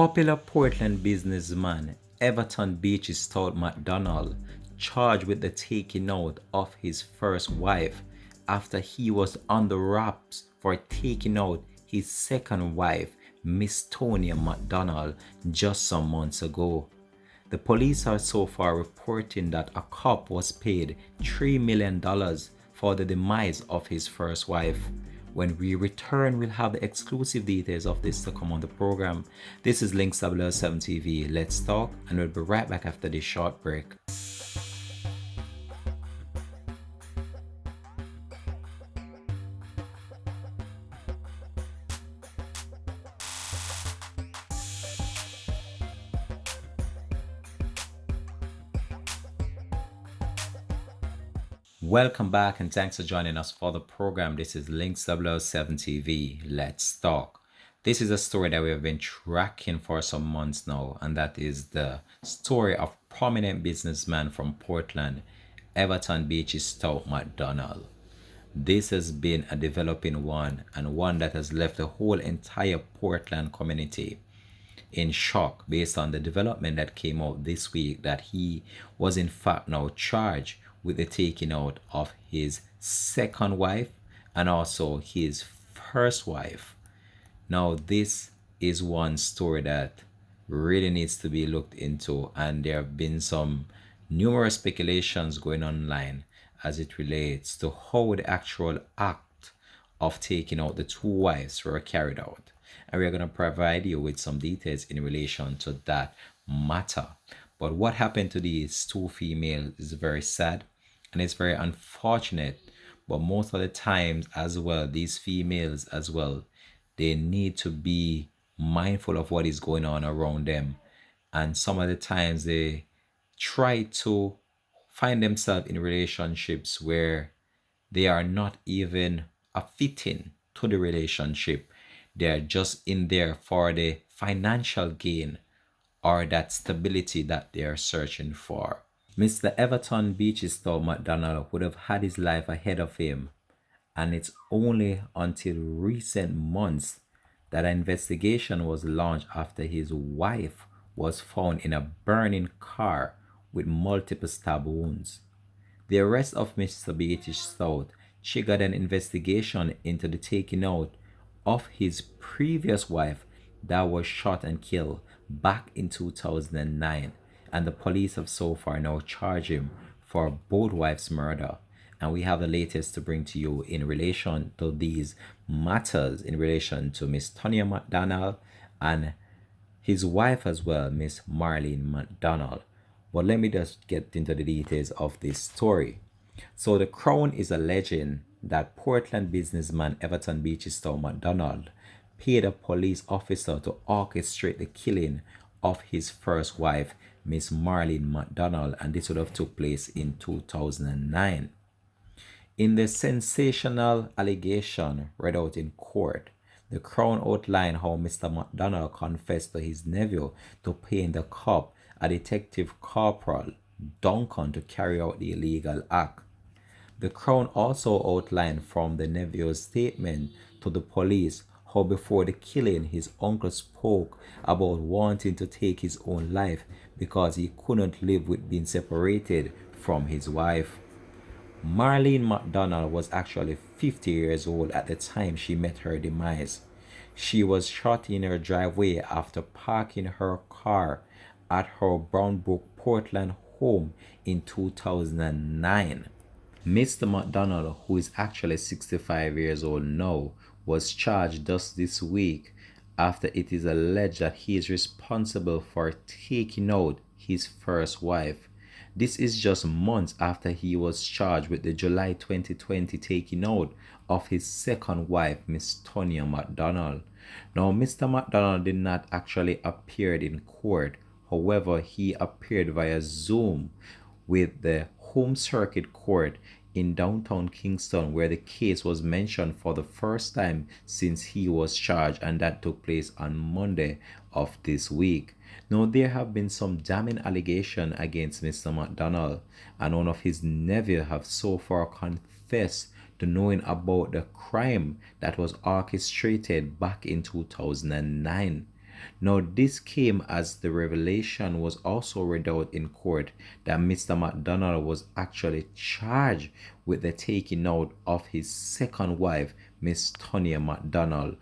Popular Portland businessman Everton Beachy Stout McDonald charged with the taking out of his first wife after he was on the wraps for taking out his second wife, Miss Tonya McDonald, just some months ago. The police are so far reporting that a cop was paid $3 million for the demise of his first wife. When we return, we'll have the exclusive details of this to come on the program. This is Links 007 TV. Let's talk, and we'll be right back after this short break. Welcome back and thanks for joining us for the program. This is Links 007 TV. Let's talk. This is a story that we have been tracking for some months now, and that is the story of prominent businessman from Portland, Everton Beachy Stout McDonald. This has been a developing one, and one that has left the whole entire Portland community in shock based on the development that came out this week that he was in fact now charged with the taking out of his second wife and also his first wife. Now, this is one story that really needs to be looked into, and there have been some numerous speculations going online as it relates to how the actual act of taking out the two wives were carried out. And we're going to provide you with some details in relation to that matter. But what happened to these two females is very sad and it's very unfortunate. But most of the times as well, these females as well, they need to be mindful of what is going on around them. And some of the times they try to find themselves in relationships where they are not even a fitting to the relationship. They're just in there for the financial gain or that stability that they are searching for. Mr. Everton Beachy Stout McDonald would have had his life ahead of him, and it's only until recent months that an investigation was launched after his wife was found in a burning car with multiple stab wounds. The arrest of Mr. Beachy Stout triggered an investigation into the taking out of his previous wife that was shot and killed back in 2009, and the police have so far now charged him for both wives' murder. And we have the latest to bring to you in relation to these matters, in relation to Miss Tonya McDonald and his wife as well, Miss Marlene McDonald. But let me just get into the details of this story. So the Crown is alleging that Portland businessman Everton Beachy Stout McDonald paid a police officer to orchestrate the killing of his first wife, Miss Marlene McDonald, and this would have took place in 2009. In the sensational allegation read out in court, the Crown outlined how Mr. McDonald confessed to his nephew to paying the cop, a Detective Corporal Duncan, to carry out the illegal act. The Crown also outlined from the nephew's statement to the police how before the killing his uncle spoke about wanting to take his own life because he couldn't live with being separated from his wife. Marlene McDonald was actually 50 years old at the time she met her demise. She was shot in her driveway after parking her car at her Brownbrook, Portland home in 2009. Mr. McDonald, who is actually 65 years old now, was charged just this week after it is alleged that he is responsible for taking out his first wife. This is just months after he was charged with the July 2020 taking out of his second wife, Miss Tonya McDonald. Now, Mr. McDonald did not actually appear in court. However, he appeared via Zoom with the Home Circuit Court in downtown Kingston, where the case was mentioned for the first time since he was charged, and that took place on Monday of this week. Now, there have been some damning allegations against Mr. McDonald, and one of his nephews have so far confessed to knowing about the crime that was orchestrated back in 2009. Now, this came as the revelation was also read out in court that Mr. McDonald was actually charged with the taking out of his second wife, Miss Tonya McDonald,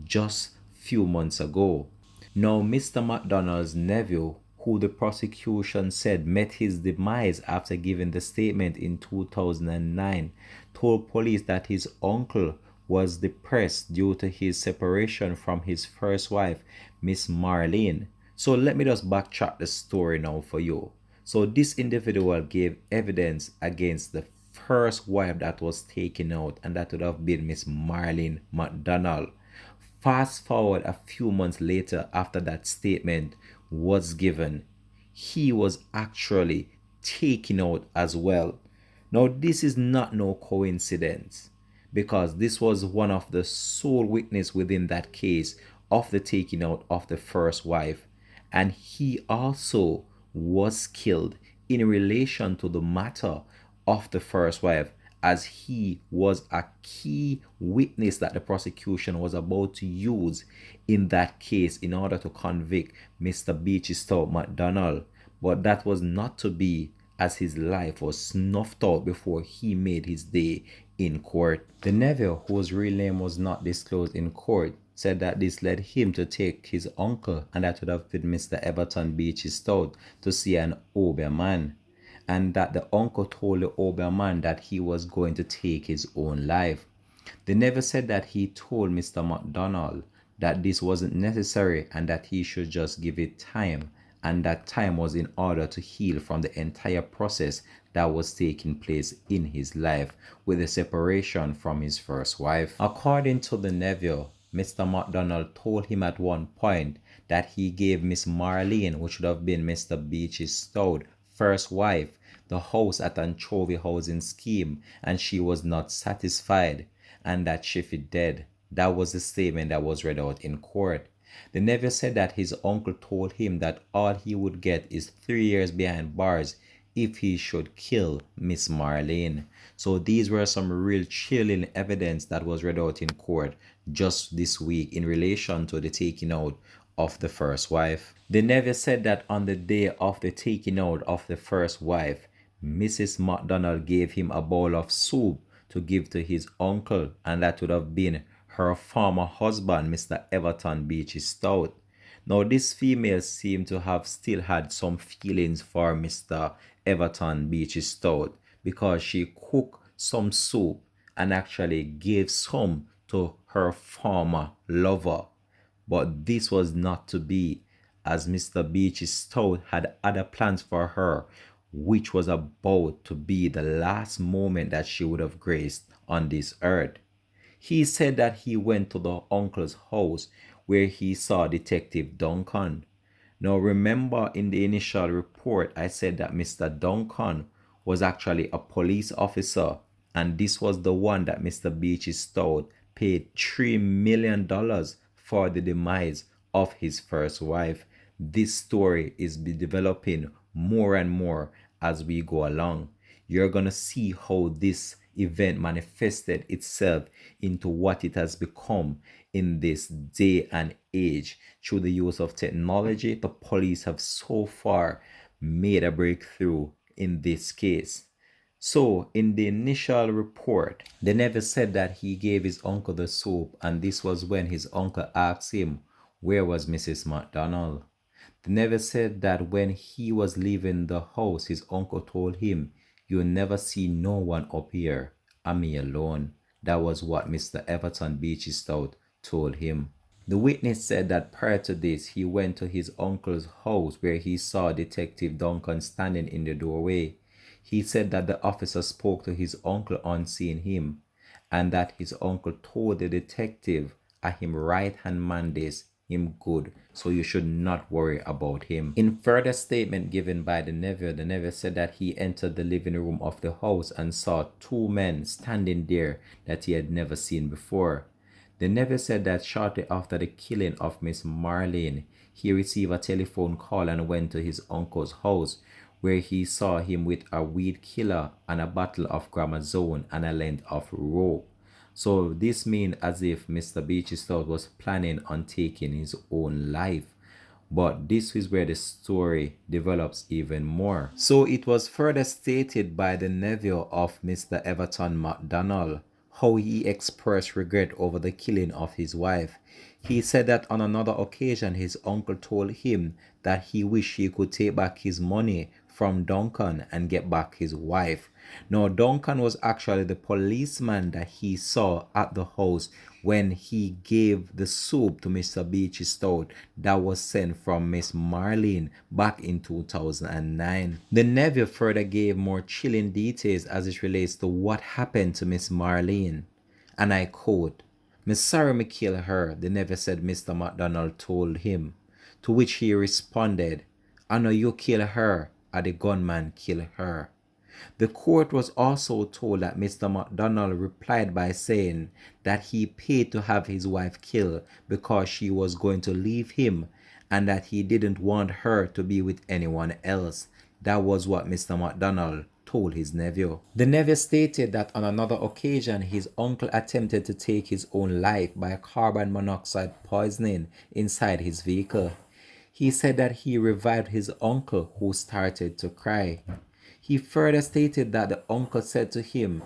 just few months ago. Now, Mr. McDonald's nephew, who the prosecution said met his demise after giving the statement in 2009, told police that his uncle was depressed due to his separation from his first wife, Miss Marlene. So let me just backtrack the story now for you. So this individual gave evidence against the first wife that was taken out, and that would have been Miss Marlene McDonald. Fast forward a few months later, after that statement was given, he was actually taken out as well. Now, this is not no coincidence, because this was one of the sole witness within that case of the taking out of the first wife, and he also was killed in relation to the matter of the first wife, as he was a key witness that the prosecution was about to use in that case in order to convict Mr. Beachy Stout McDonald. But that was not to be, as his life was snuffed out before he made his day in court. The nephew, whose real name was not disclosed in court, said that this led him to take his uncle, and that would have been Mr. Everton Beachy Stout, to see an older man, and that the uncle told the older man that he was going to take his own life. They never said that he told Mr. McDonald that this wasn't necessary and that he should just give it time, and that time was in order to heal from the entire process that was taking place in his life with the separation from his first wife. According to the nephew, Mr. McDonald told him at one point that he gave Miss Marlene, which would have been Mr. Beachy Stout, first wife, the house at Anchovy Housing Scheme, and she was not satisfied, and that she fell dead. That was the statement that was read out in court. The nephew said that his uncle told him that all he would get is 3 years behind bars if he should kill Miss Marlene. So these were some real chilling evidence that was read out in court just this week in relation to the taking out of the first wife. The nephew said that on the day of the taking out of the first wife, Mrs. McDonald gave him a bowl of soup to give to his uncle, and that would have been her former husband, Mr. Everton Beachy Stout. Now, this female seemed to have still had some feelings for Mr. Everton Beachy Stout, because she cooked some soup and actually gave some to her former lover. But this was not to be, as Mr. Beachy Stout had other plans for her, which was about to be the last moment that she would have graced on this earth. He said that he went to the uncle's house where he saw Detective Duncan. Now, remember, in the initial report, I said that Mr. Duncan was actually a police officer, and this was the one that Mr. Beachy Stout paid $3 million for the demise of his first wife. This story is developing more and more as we go along. You're going to see how this event manifested itself into what it has become in this day and age. Through the use of technology, the police have so far made a breakthrough in this case. So, in the initial report, they never said that he gave his uncle the soup, and this was when his uncle asked him, where was Mrs. McDonald? They never said that when he was leaving the house, his uncle told him, you'll never see no one up here, I'm me alone. That was what Mr. Everton Beachy Stout told him. The witness said that prior to this, he went to his uncle's house where he saw Detective Duncan standing in the doorway. He said that the officer spoke to his uncle on seeing him, and that his uncle told the detective a him right-hand man this, him good, so you should not worry about him. In further statement given by the nephew said that he entered the living room of the house and saw two men standing there that he had never seen before. The nephew said that shortly after the killing of Miss Marlene, he received a telephone call and went to his uncle's house, where he saw him with a weed killer and a bottle of Gramazone and a length of rope. So this means as if Mr. Beachy Stout was planning on taking his own life. But this is where the story develops even more. So it was further stated by the nephew of Mr. Everton MacDonald how he expressed regret over the killing of his wife. He said that on another occasion his uncle told him that he wished he could take back his money from Duncan and get back his wife. Now, Duncan was actually the policeman that he saw at the house when he gave the soup to Mr. Beachy Stout that was sent from Miss Marlene back in 2009. The nephew further gave more chilling details as it relates to what happened to Miss Marlene. And I quote, "Miss sorry me kill her," the nephew said Mr. MacDonald told him. To which he responded, "I know you kill her, or the gunman kill her." The court was also told that Mr. MacDonald replied by saying that he paid to have his wife killed because she was going to leave him and that he didn't want her to be with anyone else. That was what Mr. MacDonald told his nephew. The nephew stated that on another occasion his uncle attempted to take his own life by carbon monoxide poisoning inside his vehicle. He said that he revived his uncle who started to cry. He further stated that the uncle said to him,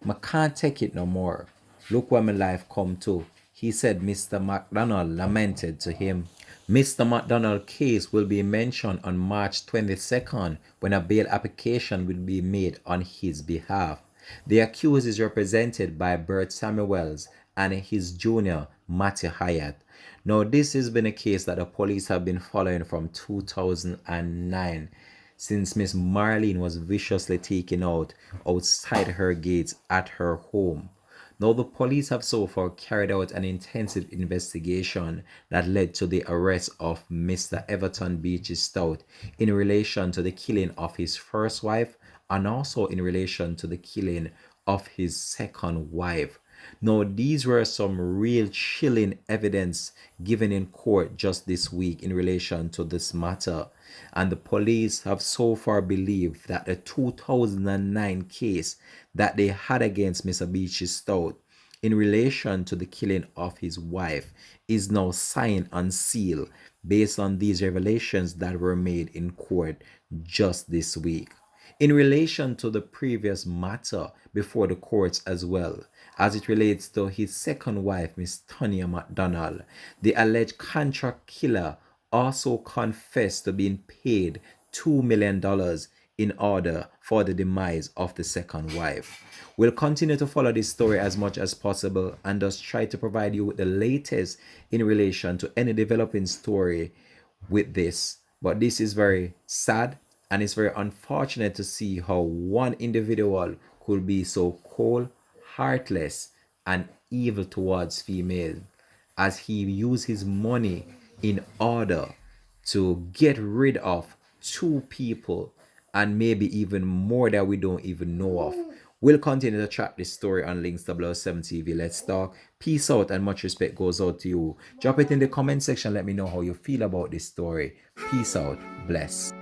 "I can't take it no more. Look where my life come to." He said Mr. MacDonald lamented to him. Mr. MacDonald's case will be mentioned on March 22nd when a bail application will be made on his behalf. The accused is represented by Bert Samuels and his junior Matthew Hyatt. Now, this has been a case that the police have been following from 2009 since Miss Marlene was viciously taken out outside her gates at her home. Now, the police have so far carried out an intensive investigation that led to the arrest of Mr. Everton Beachy Stout in relation to the killing of his first wife and also in relation to the killing of his second wife. Now, these were some real chilling evidence given in court just this week in relation to this matter. And the police have so far believed that the 2009 case that they had against Mr. Beachy Stout in relation to the killing of his wife is now signed and sealed based on these revelations that were made in court just this week. In relation to the previous matter before the courts as well, as it relates to his second wife, Miss Tonya MacDonald, the alleged contract killer also confessed to being paid $2 million in order for the demise of the second wife. We'll continue to follow this story as much as possible and just try to provide you with the latest in relation to any developing story with this. But this is very sad and it's very unfortunate to see how one individual could be so cold, heartless, and evil towards female as he used his money in order to get rid of two people and maybe even more that we don't even know of. We'll continue to track this story on Links 007 TV. Let's talk. Peace out and much respect goes out to you. Drop it in the comment section. Let me know how you feel about this story. Peace out. Bless.